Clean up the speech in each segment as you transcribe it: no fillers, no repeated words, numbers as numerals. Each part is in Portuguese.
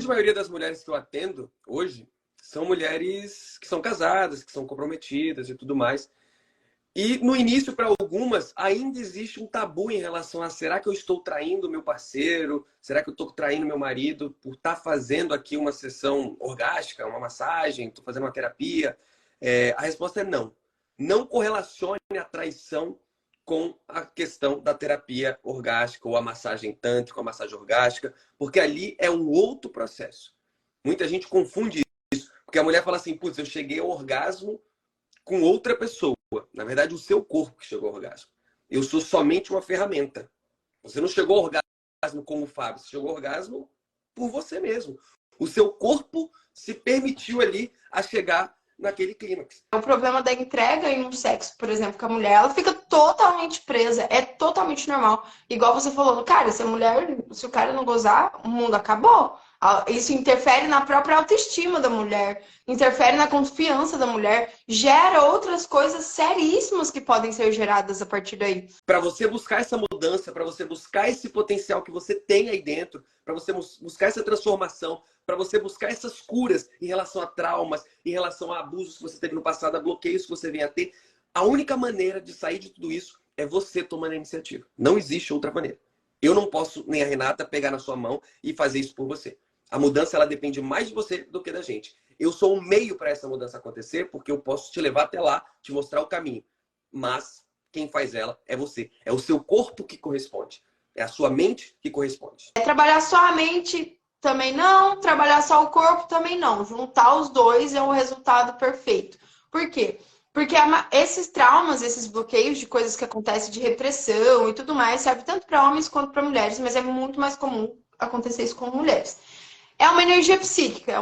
grande maioria das mulheres que eu atendo hoje são mulheres que são casadas, que são comprometidas e tudo mais. E no início, para algumas, ainda existe um tabu em relação a será que eu estou traindo meu parceiro? Será que eu estou traindo meu marido por estar fazendo aqui uma sessão orgástica, uma massagem, estou fazendo uma terapia? A resposta é não. Não correlacione a traição com a questão da terapia orgástica ou a massagem tântrica, ou a massagem orgástica, porque ali é um outro processo. Muita gente confunde isso, porque a mulher fala assim, putz, eu cheguei ao orgasmo com outra pessoa. Na verdade, o seu corpo que chegou ao orgasmo. Eu sou somente uma ferramenta. Você não chegou ao orgasmo como o Fábio, você chegou ao orgasmo por você mesmo. O seu corpo se permitiu ali a chegar naquele clímax. O problema da entrega em um sexo, por exemplo, com a mulher, ela fica totalmente presa, é totalmente normal. Igual você falou, cara, se o cara não gozar, o mundo acabou. Isso interfere na própria autoestima da mulher, interfere na confiança da mulher, gera outras coisas seríssimas que podem ser geradas a partir daí. Para você buscar essa mudança, para você buscar esse potencial que você tem aí dentro, para você buscar essa transformação, para você buscar essas curas em relação a traumas, em relação a abusos que você teve no passado, a bloqueios que você vem a ter, a única maneira de sair de tudo isso é você tomando a iniciativa. Não existe outra maneira. Eu não posso, nem a Renata, pegar na sua mão e fazer isso por você. A mudança, ela depende mais de você do que da gente. Eu sou um meio para essa mudança acontecer, porque eu posso te levar até lá, te mostrar o caminho. Mas quem faz ela é você. É o seu corpo que corresponde. É a sua mente que corresponde. Trabalhar só a mente também não, trabalhar só o corpo também não. Juntar os dois é o resultado perfeito. Por quê? Porque esses traumas, esses bloqueios de coisas que acontecem de repressão e tudo mais, serve tanto para homens quanto para mulheres, mas é muito mais comum acontecer isso com mulheres. É uma energia psíquica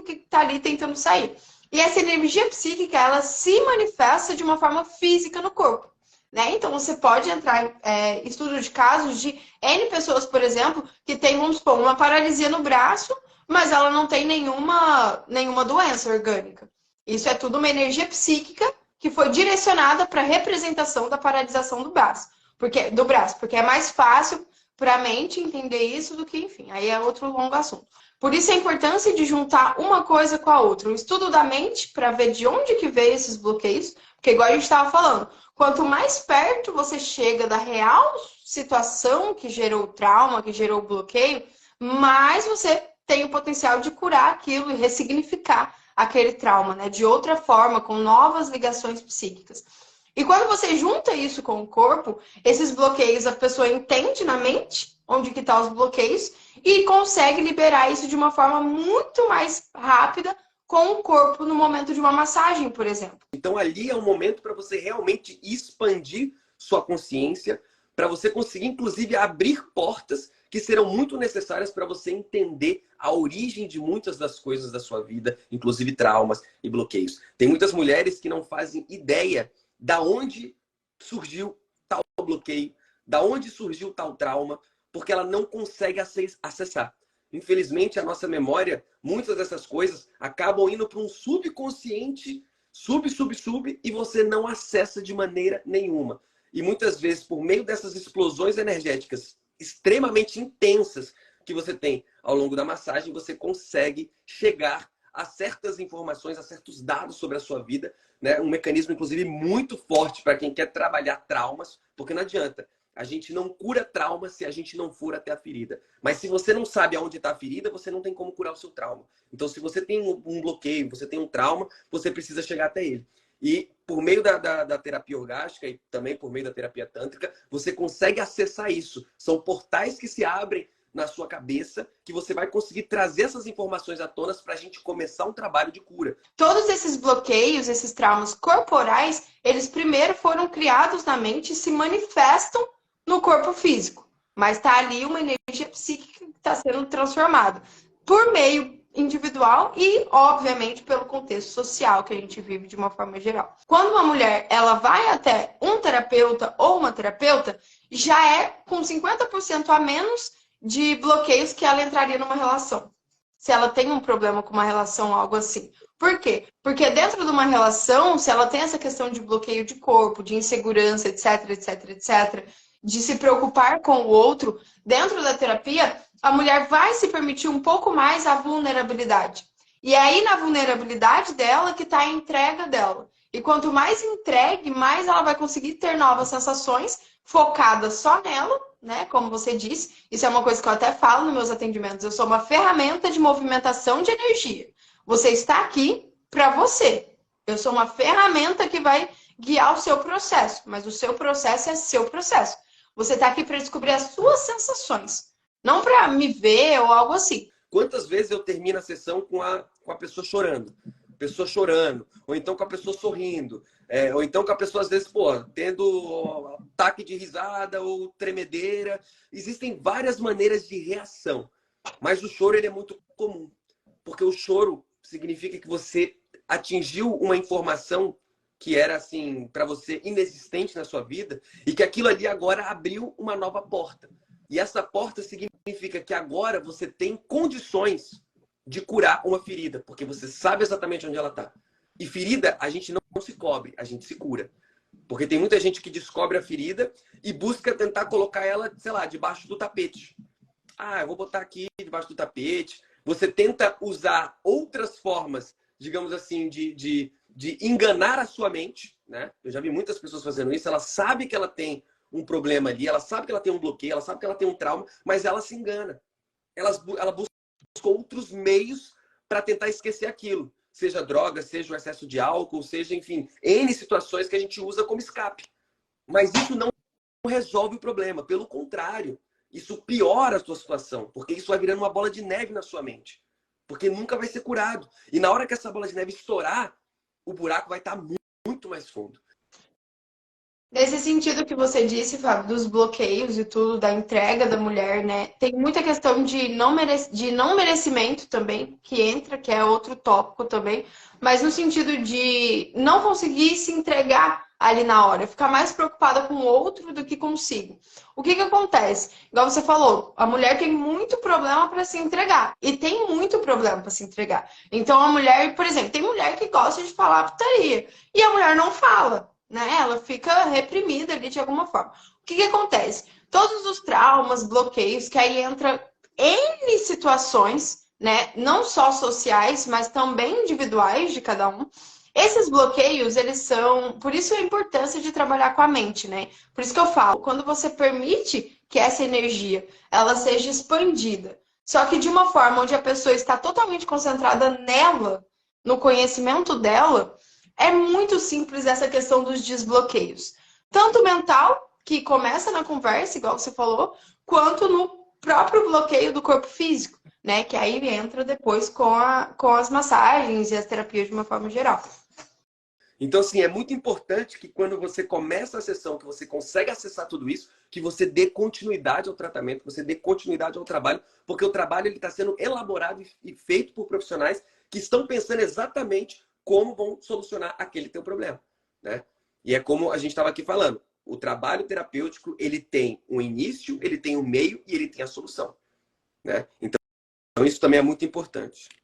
que está ali tentando sair. E essa energia psíquica, ela se manifesta de uma forma física no corpo. Né? Então, você pode entrar em estudo de casos de N pessoas, por exemplo, que tem, vamos supor, uma paralisia no braço, mas ela não tem nenhuma doença orgânica. Isso é tudo uma energia psíquica que foi direcionada para a representação da paralisação do braço. Porque é mais fácil para a mente entender isso do que, enfim, aí é outro longo assunto. Por isso a importância de juntar uma coisa com a outra. O estudo da mente, para ver de onde que veio esses bloqueios, porque igual a gente estava falando, quanto mais perto você chega da real situação que gerou o trauma, que gerou o bloqueio, mais você tem o potencial de curar aquilo e ressignificar aquele trauma, né? De outra forma, com novas ligações psíquicas. E quando você junta isso com o corpo, esses bloqueios, a pessoa entende na mente onde que estão os bloqueios e consegue liberar isso de uma forma muito mais rápida com o corpo no momento de uma massagem, por exemplo. Então ali é um momento para você realmente expandir sua consciência, para você conseguir, inclusive, abrir portas que serão muito necessárias para você entender a origem de muitas das coisas da sua vida, inclusive traumas e bloqueios. Tem muitas mulheres que não fazem ideia da onde surgiu tal bloqueio, da onde surgiu tal trauma, porque ela não consegue acessar. Infelizmente, a nossa memória, muitas dessas coisas acabam indo para um subconsciente, e você não acessa de maneira nenhuma. E muitas vezes, por meio dessas explosões energéticas extremamente intensas que você tem ao longo da massagem, você consegue chegar a certas informações, a certos dados sobre a sua vida, né? Um mecanismo, inclusive, muito forte para quem quer trabalhar traumas, porque não adianta. A gente não cura trauma se a gente não for até a ferida. Mas se você não sabe aonde está a ferida, você não tem como curar o seu trauma. Então, se você tem um bloqueio, você tem um trauma, você precisa chegar até ele. E por meio da terapia orgástica e também por meio da terapia tântrica, você consegue acessar isso. São portais que se abrem na sua cabeça que você vai conseguir trazer essas informações à tona para a gente começar um trabalho de cura. Todos esses bloqueios, esses traumas corporais, eles primeiro foram criados na mente e se manifestam no corpo físico. Mas está ali uma energia psíquica que está sendo transformada por meio individual e, obviamente, pelo contexto social que a gente vive de uma forma geral. Quando uma mulher ela vai até um terapeuta ou uma terapeuta, já é com 50% a menos de bloqueios que ela entraria numa relação. Se ela tem um problema com uma relação, algo assim. Por quê? Porque dentro de uma relação, se ela tem essa questão de bloqueio de corpo, de insegurança, etc, etc, etc, de se preocupar com o outro, dentro da terapia, a mulher vai se permitir um pouco mais a vulnerabilidade. E é aí na vulnerabilidade dela que está a entrega dela. E quanto mais entregue, mais ela vai conseguir ter novas sensações focadas só nela, né? Como você disse, isso é uma coisa que eu até falo nos meus atendimentos. Eu sou uma ferramenta de movimentação de energia. Você está aqui para você. Eu sou uma ferramenta que vai guiar o seu processo, mas o seu processo é seu processo. Você está aqui para descobrir as suas sensações, não para me ver ou algo assim. Quantas vezes eu termino a sessão com a pessoa chorando? Pessoa chorando, ou então com a pessoa sorrindo, ou então com a pessoa, às vezes, pô, tendo ataque de risada ou tremedeira. Existem várias maneiras de reação, mas o choro ele é muito comum, porque o choro significa que você atingiu uma informação que era, assim, para você inexistente na sua vida, e que aquilo ali agora abriu uma nova porta. E essa porta significa que agora você tem condições de curar uma ferida, porque você sabe exatamente onde ela está. E ferida, a gente não se cobre, a gente se cura. Porque tem muita gente que descobre a ferida e busca tentar colocar ela, sei lá, debaixo do tapete. Ah, eu vou botar aqui debaixo do tapete. Você tenta usar outras formas, digamos assim, de enganar a sua mente, né? Eu já vi muitas pessoas fazendo isso. Ela sabe que ela tem um problema ali, ela sabe que ela tem um bloqueio, ela sabe que ela tem um trauma, mas ela se engana. Ela busca outros meios para tentar esquecer aquilo. Seja droga, seja o excesso de álcool, seja, enfim, N situações que a gente usa como escape. Mas isso não resolve o problema. Pelo contrário, isso piora a sua situação, porque isso vai virando uma bola de neve na sua mente. Porque nunca vai ser curado. E na hora que essa bola de neve estourar, o buraco vai estar muito mais fundo. Nesse sentido que você disse, Fábio, dos bloqueios e tudo, da entrega da mulher, né? Tem muita questão de não merecimento também, que entra, que é outro tópico também, mas no sentido de não conseguir se entregar ali na hora, ficar mais preocupada com o outro do que consigo. O que que acontece? Igual você falou, a mulher tem muito problema para se entregar, e tem muito problema para se entregar. Então a mulher, por exemplo, tem mulher que gosta de falar putaria, e a mulher não fala, né? Ela fica reprimida ali de alguma forma. O que que acontece? Todos os traumas, bloqueios, que aí entra N situações, né? Não só sociais, mas também individuais de cada um. Esses bloqueios, eles são... Por isso a importância de trabalhar com a mente, né? Por isso que eu falo, quando você permite que essa energia, ela seja expandida, só que de uma forma onde a pessoa está totalmente concentrada nela, no conhecimento dela, é muito simples essa questão dos desbloqueios. Tanto mental, que começa na conversa, igual você falou, quanto no próprio bloqueio do corpo físico, né? Que aí entra depois com as massagens e as terapias de uma forma geral. Então, assim, é muito importante que quando você começa a sessão, que você consegue acessar tudo isso, que você dê continuidade ao tratamento, que você dê continuidade ao trabalho, porque o trabalho está sendo elaborado e feito por profissionais que estão pensando exatamente como vão solucionar aquele teu problema, né? E é como a gente estava aqui falando, o trabalho terapêutico, ele tem um início, ele tem um meio e ele tem a solução, né? Então, isso também é muito importante.